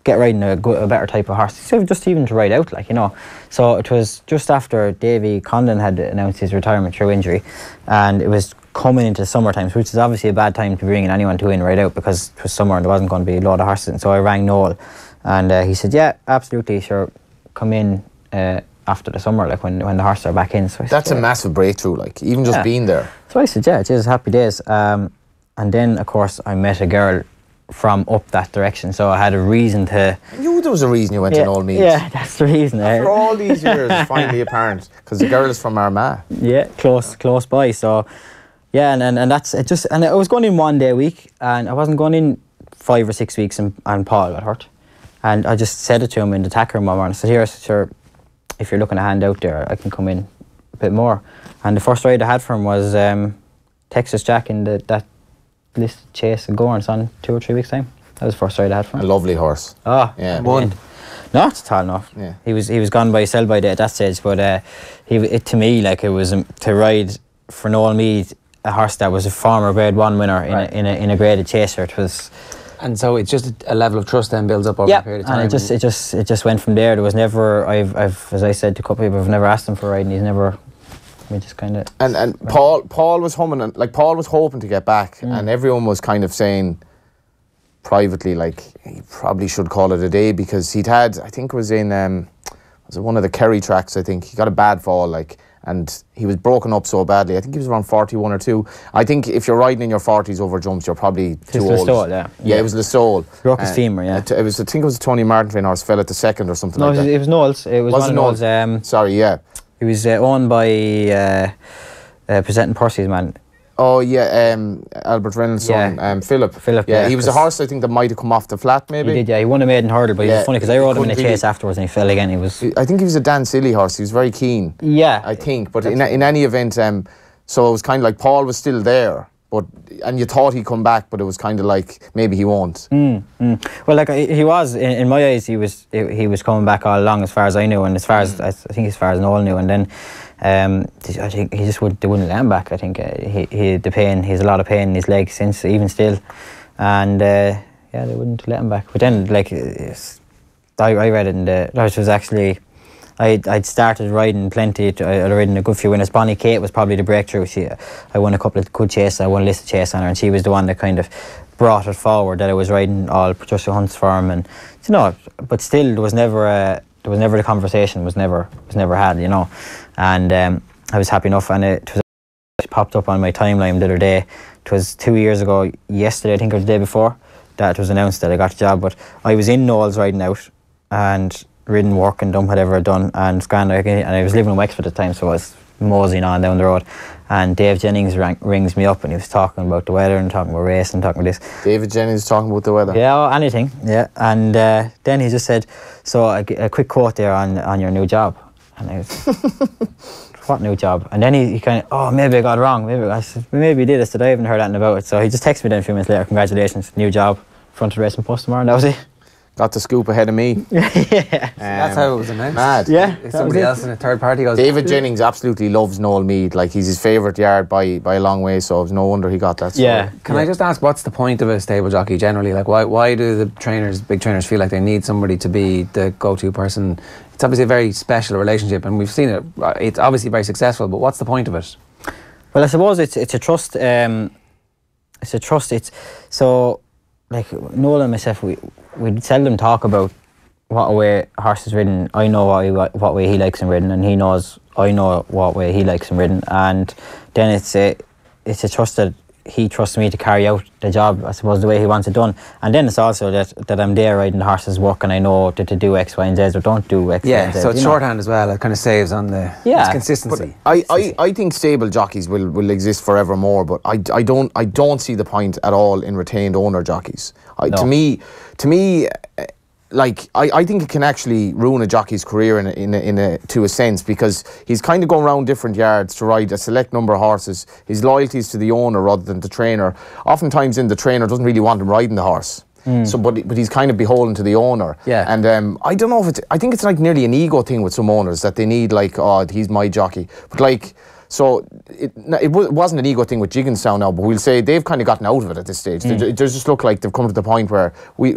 get riding a better type of horse. He said, just even to ride out, like, you know. So it was just after Davy Condon had announced his retirement through injury, and it was coming into summer times, which is obviously a bad time to be bringing anyone to in ride out, because it was summer and there wasn't going to be a load of horses. And so I rang Noel, and he said, yeah, absolutely, sure, come in after the summer, like when the horses are back in. So that's a massive breakthrough, like, even just being there. So I said, yeah, Jesus, happy days. And then, of course, I met a girl from up that direction. So I had a reason to. I knew there was a reason you went to Old Meads. Yeah, that's the reason. After all these years, it's finally apparent because the girl is from Armagh. Yeah, close by. So yeah, and that's it. Just and I was going in 1 day a week, and I wasn't going in 5 or 6 weeks, and Paul got hurt, and I just said it to him in the tack room one morning. I said, "Here, sure, if you're looking a hand out there, I can come in a bit more." And the first ride I had for him was Texas Jack in that listed chase in Gowran's on 2 or 3 weeks time. That was the first ride I had for him. A lovely horse. Oh, yeah. One. No, it's tall enough. Yeah. He was gone by sell by at that stage, but to me, like, it was to ride for Noel Mead, a horse that was a former Grade 1 winner in a graded chaser. It was. And so it's just a level of trust then builds up over a period of time. And it just went from there. There was never, I've as I said to a couple of people, I've never asked him for a ride, and he's never. We just kind of. And Paul was humming, and like Paul was hoping to get back, and everyone was kind of saying privately, like, he probably should call it a day, because he'd had, I think it was in was it one of the Kerry tracks, I think he got a bad fall, like, and he was broken up so badly. I think he was around 41 or 2. I think if you're riding in your 40s over jumps, you're probably too old. Listowel, yeah. Yeah, it was Listowel. Broke his femur, yeah. I think it was a Tony Martin train horse, fell at the second or something like that. No, it was Noel's. It was one of Noel's. Sorry, yeah. He was owned by Presenting Percy's man. Oh yeah, Albert Reynolds' son, Philip. Philip, yeah, he was a horse I think that might have come off the flat, maybe. He did, yeah. He won a maiden hurdle, but he was funny because I rode him in a chase afterwards, and he fell again. I think he was a Dan Silly horse. He was very keen. Yeah, I think. But in any event, so it was kind of like Paul was still there, and you thought he'd come back, but it was kind of like maybe he won't. Well, like he was in my eyes, he was coming back all along, as far as I knew, and as far as I think as far as Noel knew, and then. I think he just they wouldn't let him back. I think he had the pain. He has a lot of pain in his legs since, even still, and they wouldn't let him back. But then, like, I read it in the. It was actually, I'd started riding plenty. I'd ridden a good few winners. Bonnie Kate was probably the breakthrough. I won a couple of good chases. I won a listed chase on her, and she was the one that kind of brought it forward. That I was riding all Patricia Hunt's farm, and but still there was never the conversation was never had, and I was happy enough, and it popped up on my timeline the other day. It was 2 years ago yesterday, I think, or the day before, that it was announced that I got the job. But I was in Knowles riding out and ridden, work and done whatever I'd done, and and I was living in Wexford at the time, so I was moseying on down the road, and Dave Jennings rings me up, and he was talking about the weather and talking about racing and talking about this. David Jennings talking about the weather? Yeah, anything, yeah. And then he just said, so a quick quote there on your new job. And I was, what new job? And then he kind of, maybe I got it wrong. Maybe he did. I said, I haven't heard anything about it. So he just texted me then a few minutes later, congratulations, new job, front of the Racing Post tomorrow, and that was it. Got the scoop ahead of me. Yeah. That's how it was announced. Mad. Yeah. If somebody else in a third party goes. David Jennings absolutely loves Noel Mead. Like, he's his favourite yard by a long way, so it's no wonder he got that. Yeah. Can I just ask, what's the point of a stable jockey generally? Like, why do the big trainers feel like they need somebody to be the go-to person? It's obviously a very special relationship, and we've seen it. It's obviously very successful, but what's the point of it? Well, I suppose it's a trust. It's a trust. It's so, like, Noel and myself, we seldom talk about what way a horse is ridden. I know what way he likes him ridden, and he knows I know what way he likes him ridden, and then it's a trust that he trusts me to carry out the job, I suppose, the way he wants it done. And then it's also that I'm there riding the horse's work, and I know that to do X, Y and Z or don't do X, Y and Z. So it's shorthand as well. It kind of saves on the it's consistency. But I think stable jockeys will exist forevermore, but I don't see the point at all in retained owner jockeys. To me, like, I think it can actually ruin a jockey's career to a sense, because he's kind of going around different yards to ride a select number of horses. His loyalty is to the owner rather than the trainer. Oftentimes, the trainer doesn't really want him riding the horse. So, but he's kind of beholden to the owner. Yeah. And I don't know if I think it's like nearly an ego thing with some owners, that they need, like, he's my jockey. But like, so it wasn't an ego thing with Jigginstown now, but we'll say they've kind of gotten out of it at this stage. They just look like they've come to the point where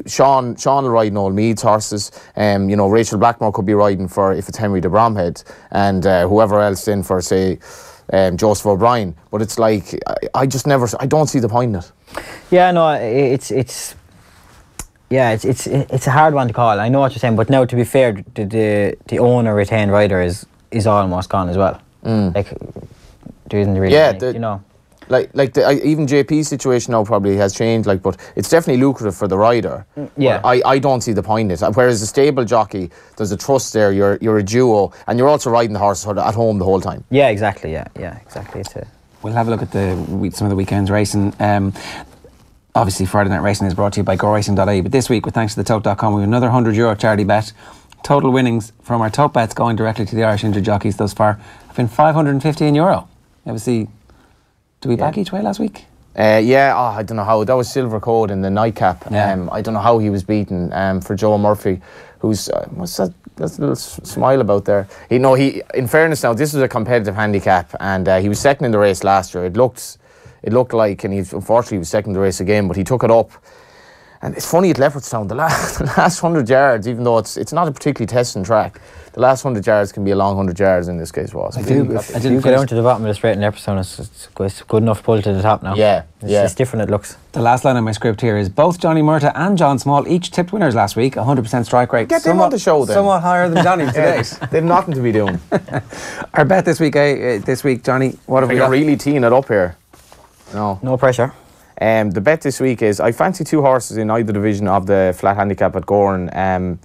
Sean will ride Noel Mead's horses. Rachel Blackmore could be riding for, if it's Henry de Bromhead, and whoever else in for, say, Joseph O'Brien. But it's like, I don't see the point in it. Yeah, no, it's a hard one to call. I know what you're saying, but now, to be fair, the owner retained rider is almost gone as well. Like, there isn't really any, Even JP's situation now probably has changed, but it's definitely lucrative for the rider. Yeah. I don't see the point in it. Whereas a stable jockey, there's a trust there. You're a duo, and you're also riding the horse sort of at home the whole time. Yeah, exactly. Yeah, exactly. We'll have a look at some of the weekend's racing. Obviously, Friday Night Racing is brought to you by GoRacing.ie. But this week, with thanks to the Tote.com, we have another €100 charity bet. Total winnings from our Tote bets going directly to the Irish Injured Jockeys thus far have been €515. Obviously, did we back each way last week? I don't know how. That was Silver Code in the nightcap. Yeah. I don't know how he was beaten for Joe Murphy, who's what's that? That's a little smile about there. He. In fairness, now this was a competitive handicap, and he was second in the race last year. It looked like, and unfortunately was second in the race again, but he took it up. And it's funny at Leopardstown, the last 100 yards, even though it's not a particularly testing track, the last 100 yards can be a long 100 yards in this case. If you go down to the bottom of the straight in Leopardstown, it's good enough to pull to the top now. Yeah, It's different, it looks. The last line of my script here is both Johnny Murtagh and John Small each tipped winners last week, 100% strike rate. Get them on the show then. Somewhat higher than Johnny to date. They've nothing to be doing. Our bet this week, Johnny, what have we You're got? really teeing it up here. No pressure. The bet this week is I fancy two horses in either division of the flat handicap at Gowran.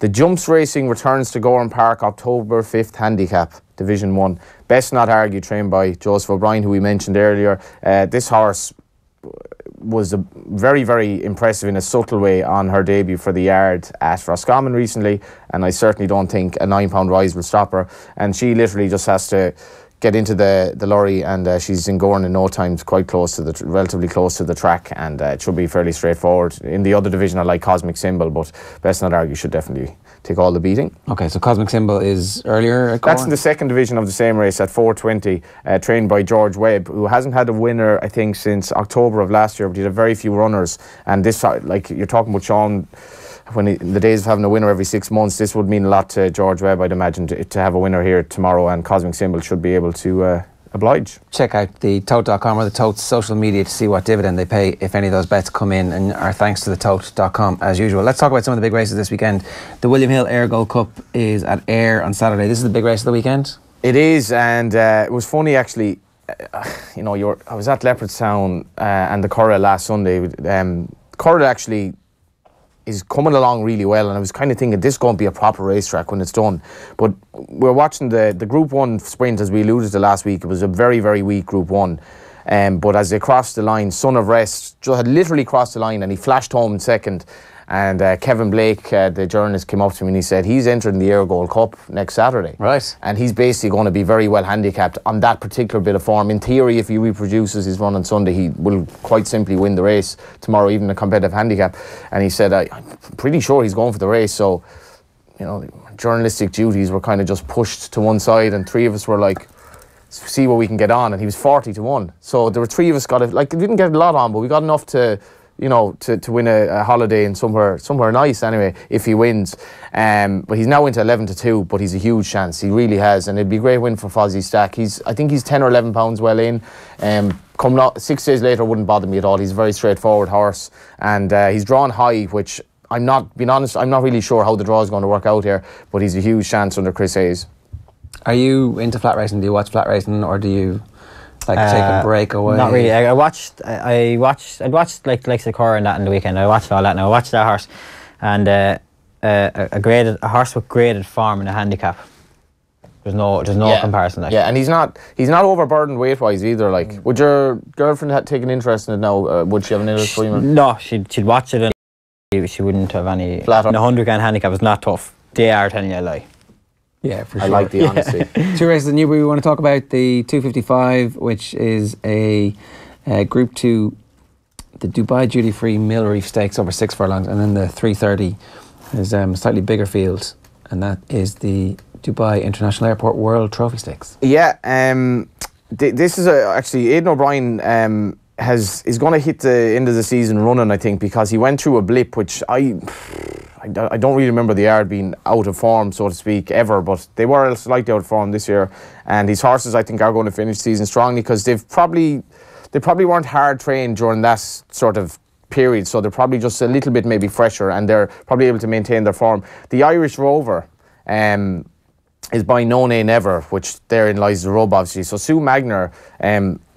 The Jumps Racing returns to Gowran Park October 5th handicap, Division 1. Best Not Argue, trained by Joseph O'Brien, who we mentioned earlier. This horse was very, very impressive in a subtle way on her debut for the yard at Roscommon recently, and I certainly don't think a £9 rise will stop her. And she literally just has to get into the lorry, and she's in Gowran in no time, relatively close to the track, and it should be fairly straightforward. In the other division, I like Cosmic Symbol, but Best Not Argue should definitely take all the beating. Okay, so Cosmic Symbol is earlier at Gowran? That's in the second division of the same race at 4:20, trained by George Webb, who hasn't had a winner, I think, since October of last year, but he had very few runners. And this, like you're talking about Sean, in the days of having a winner every 6 months, this would mean a lot to George Webb, I'd imagine, to have a winner here tomorrow, and Cosmic Symbol should be able to oblige. Check out the Tote.com or the Tote's social media to see what dividend they pay if any of those bets come in, and our thanks to the Tote.com as usual. Let's talk about some of the big races this weekend. The William Hill Ayr Gold Cup is at Ayr on Saturday. This is the big race of the weekend? It is, and it was funny actually. I was at Leopardstown and the Curragh last Sunday. Curragh actually is coming along really well, and I was kind of thinking this is going to be a proper racetrack when it's done. But we're watching the Group 1 sprint, as we alluded to last week. It was a very, very weak Group 1. But as they crossed the line, Son of Rest had literally crossed the line, and he flashed home in second. And Kevin Blake, the journalist, came up to me and he said he's entering the Ayr Gold Cup next Saturday. Right. And he's basically going to be very well handicapped on that particular bit of form. In theory, if he reproduces his run on Sunday, he will quite simply win the race tomorrow, even a competitive handicap. And he said, I'm pretty sure he's going for the race. So, journalistic duties were kind of just pushed to one side, and three of us were like, see what we can get on. And he was 40-1. So there were three of us we didn't get a lot on, but we got enough to win a holiday in somewhere nice anyway, if he wins. But he's now into 11-2, but he's a huge chance. He really has, and it'd be a great win for Fozzie Stack. I think he's 10 or 11 pounds well in. Coming out 6 days later wouldn't bother me at all. He's a very straightforward horse, and he's drawn high, which I'm not really sure how the draw is going to work out here, but he's a huge chance under Chris Hayes. Are you into flat racing? Do you watch flat racing, or do you take a break away? Not really. I'd watched like the Curragh and that in the weekend. I watched all that now. I watched that horse, and a horse with graded form in a handicap. There's no comparison. Yeah, and he's not overburdened weight wise either. Like, would your girlfriend take an interest in it now? Would she have an interest for you? No, she'd watch it, and she wouldn't have any. Flat in a 100 handicap is not tough. They are telling you a lie. Yeah, for sure. I like the honesty. Two races in Newbury we want to talk about. The 255, which is a Group 2, the Dubai Duty Free Mill Reef Stakes over 6 furlongs, and then the 330 is a slightly bigger field, and that is the Dubai International Airport World Trophy Stakes. Yeah, this is actually Aidan O'Brien is going to hit the end of the season running, I think, because he went through a blip, which I don't really remember the yard being out of form, so to speak, ever, but they were slightly out of form this year, and his horses, I think, are going to finish the season strongly because they probably weren't hard trained during that sort of period, so they're probably just a little bit maybe fresher, and they're probably able to maintain their form. The Irish Rover is by No Nay Never, which therein lies the rub, obviously. So Sue Magner,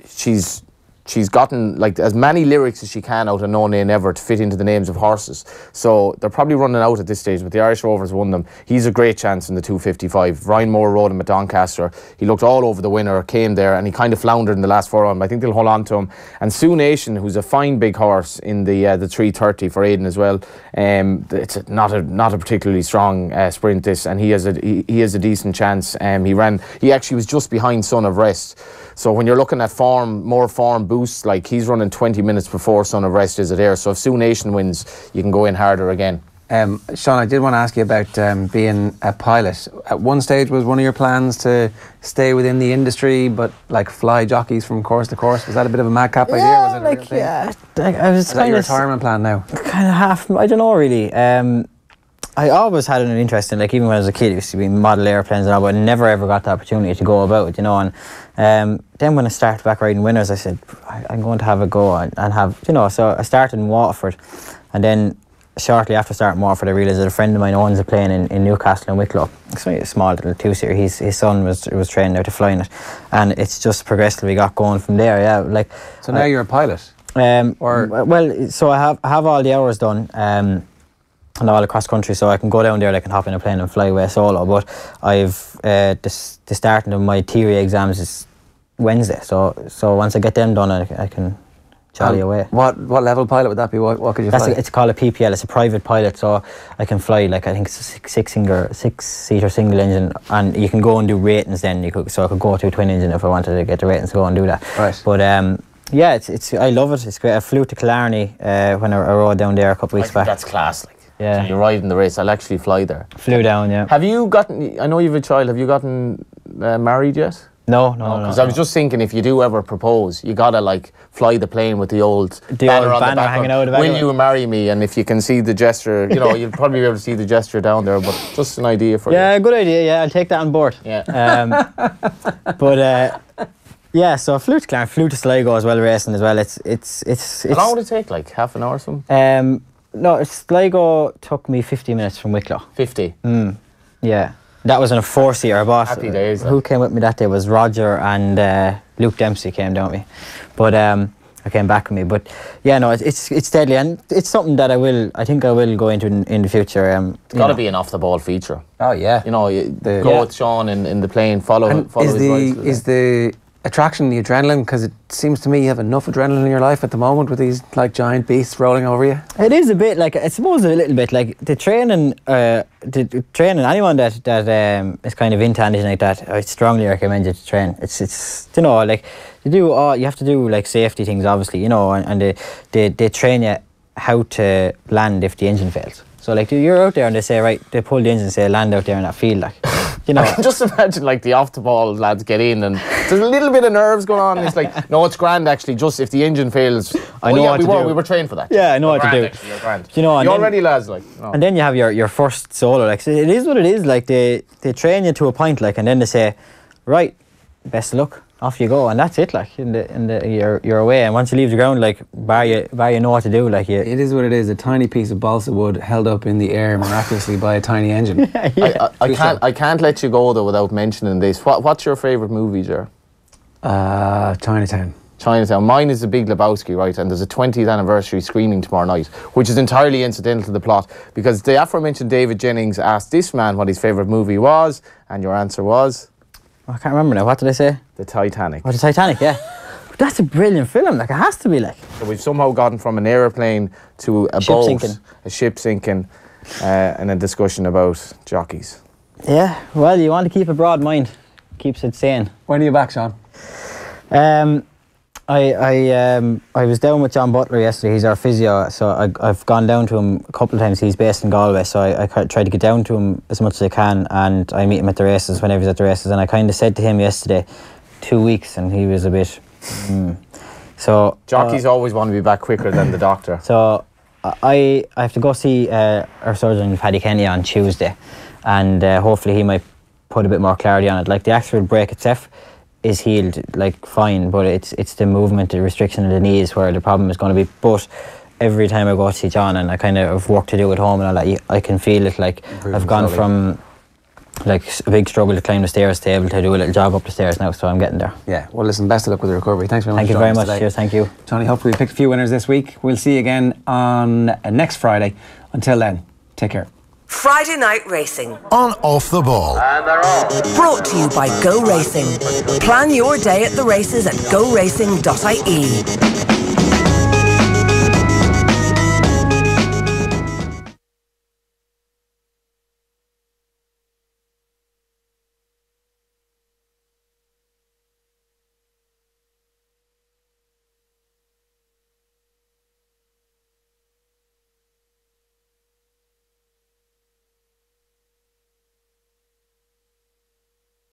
she's she's gotten like as many lyrics as she can out of No Nay Never to fit into the names of horses. So they're probably running out at this stage, but the Irish Rovers won them. He's a great chance in the 255. Ryan Moore rode him at Doncaster. He looked all over the winner, came there, and he kind of floundered in the last 4 rounds. I think they'll hold on to him. And Sioux Nation, who's a fine big horse in the 330 for Aidan as well. It's not a particularly strong sprint this, and he has a decent chance. He actually was just behind Son of Rest. So when you're looking at more form boosts, like he's running 20 minutes before Son of Rest is there. So if Sioux Nation wins, you can go in harder again. Sean, I did want to ask you about being a pilot. At one stage, was one of your plans to stay within the industry, but like fly jockeys from course to course? Was that a bit of a madcap idea? Was it a real thing? Yeah, I was. Is that your retirement plan now? Kind of half. I don't know really. I always had an interest in, like, even when I was a kid, it used to be model airplanes and all, but I never ever got the opportunity to go about it, you know. And then when I started back riding winners, I said, I'm going to have a go and have, you know. So I started in Waterford, and then shortly after starting Waterford, I realised that a friend of mine owns a plane in Newcastle and Wicklow. It's only a small little two-seater. His son was trained now to fly in it, and it's just progressively got going from there. Yeah, like. So now you're a pilot. Well, so I have all the hours done. And all across country, so I can go down there, I can hop in a plane and fly away solo. But I've the starting of my theory exams is Wednesday, so once I get them done, I can jolly away. What level pilot would that be? What could you fly? It's called a PPL. It's a private pilot, so I can fly, like, I think it's a six-seater single engine, and you can go and do ratings then. So I could go to a twin engine if I wanted to get the ratings to go and do that. Right. But yeah, it's I love it. It's great. I flew to Killarney when I rode down there a couple of weeks back. That's class. Yeah. So you're riding the race. I'll actually fly there. Flew down, yeah. Have you gotten, I know you have a child, have you gotten married yet? No. Because I was just thinking, if you do ever propose, you gotta like fly the plane with the old banner on the back hanging out of the back. Will you marry me? And if you can see the gesture, you know, you'll probably be able to see the gesture down there, but just an idea for you. Yeah, good idea, yeah, I'll take that on board. Yeah. But yeah, so I flew to Clark, flew to Sligo as well, racing as well. It's How long would it take, like half an hour or something? No, Sligo took me 50 minutes from Wicklow. 50? Yeah. That was in a 4-seater. Happy days. Who came with me that day was Roger and Luke Dempsey came down with me. But I came back with me. But yeah, no, it's deadly, and it's something that I think I will go into in the future. It's got to be an off-the-ball feature. Oh, yeah. You know, go with Sean in the plane, follow his rides. Is the attraction the adrenaline? Because it seems to me you have enough adrenaline in your life at the moment with these like giant beasts rolling over you. It is a bit like, I suppose a little bit like the training. Anyone that is kind of into anything like that, I strongly recommend you to train. It's you know, like you have to do like safety things, obviously, you know, and they train you how to land if the engine fails. So like you're out there and they say, right, they pull the engine and say land out there in that field, like, you know. I can just imagine like the off the ball lads get in and there's a little bit of nerves going on. It's like, no, it's grand actually, just if the engine fails. I know what to do. We were trained for that. Yeah, I know what to do. Actually, you're grand. You know, you're ready, lads, like. No. And then you have your first solo, like, so it is what it is, like they train you to a point, like, and then they say, right, best of luck, off you go, and that's it, like, you're away, and once you leave the ground, like, bar you know what to do, like, it is what it is, a tiny piece of balsa wood held up in the air miraculously by a tiny engine. Yeah. I can't let you go though without mentioning this. What's your favourite movie, Ger? Chinatown. Mine is The Big Lebowski, right? And there's a 20th anniversary screening tomorrow night, which is entirely incidental to the plot, because the aforementioned David Jennings asked this man what his favourite movie was, and your answer was? I can't remember now. What did I say? The Titanic. Oh, the Titanic, yeah. But that's a brilliant film, like, it has to be, like. So we've somehow gotten from an aeroplane to a ship sinking, and a discussion about jockeys. Yeah, well, you want to keep a broad mind. Keeps it sane. When are you back, Sean? I was down with John Butler yesterday. He's our physio, so I've gone down to him a couple of times. He's based in Galway, so I try to get down to him as much as I can, and I meet him at the races whenever he's at the races. And I kind of said to him yesterday, 2 weeks, and he was a bit. So jockeys always want to be back quicker than the doctor. So I have to go see our surgeon Paddy Kenny on Tuesday, and hopefully he might put a bit more clarity on it. Like, the actual break itself is healed, like, fine, but it's the movement, the restriction of the knees where the problem is going to be. But every time I go to see John and I kind of have work to do at home and all that, I can feel it, like, I've gone from like a big struggle to climb the stairs to be able to do a little jog up the stairs now, so I'm getting there. Yeah, well listen, best of luck with the recovery. Thanks very much. Thank you very much. Cheers, thank you. Johnny, hopefully we picked a few winners this week. We'll see you again on next Friday. Until then, take care. Friday Night Racing. On Off the Ball. And they're off. Brought to you by Go Racing. Plan your day at the races at goracing.ie.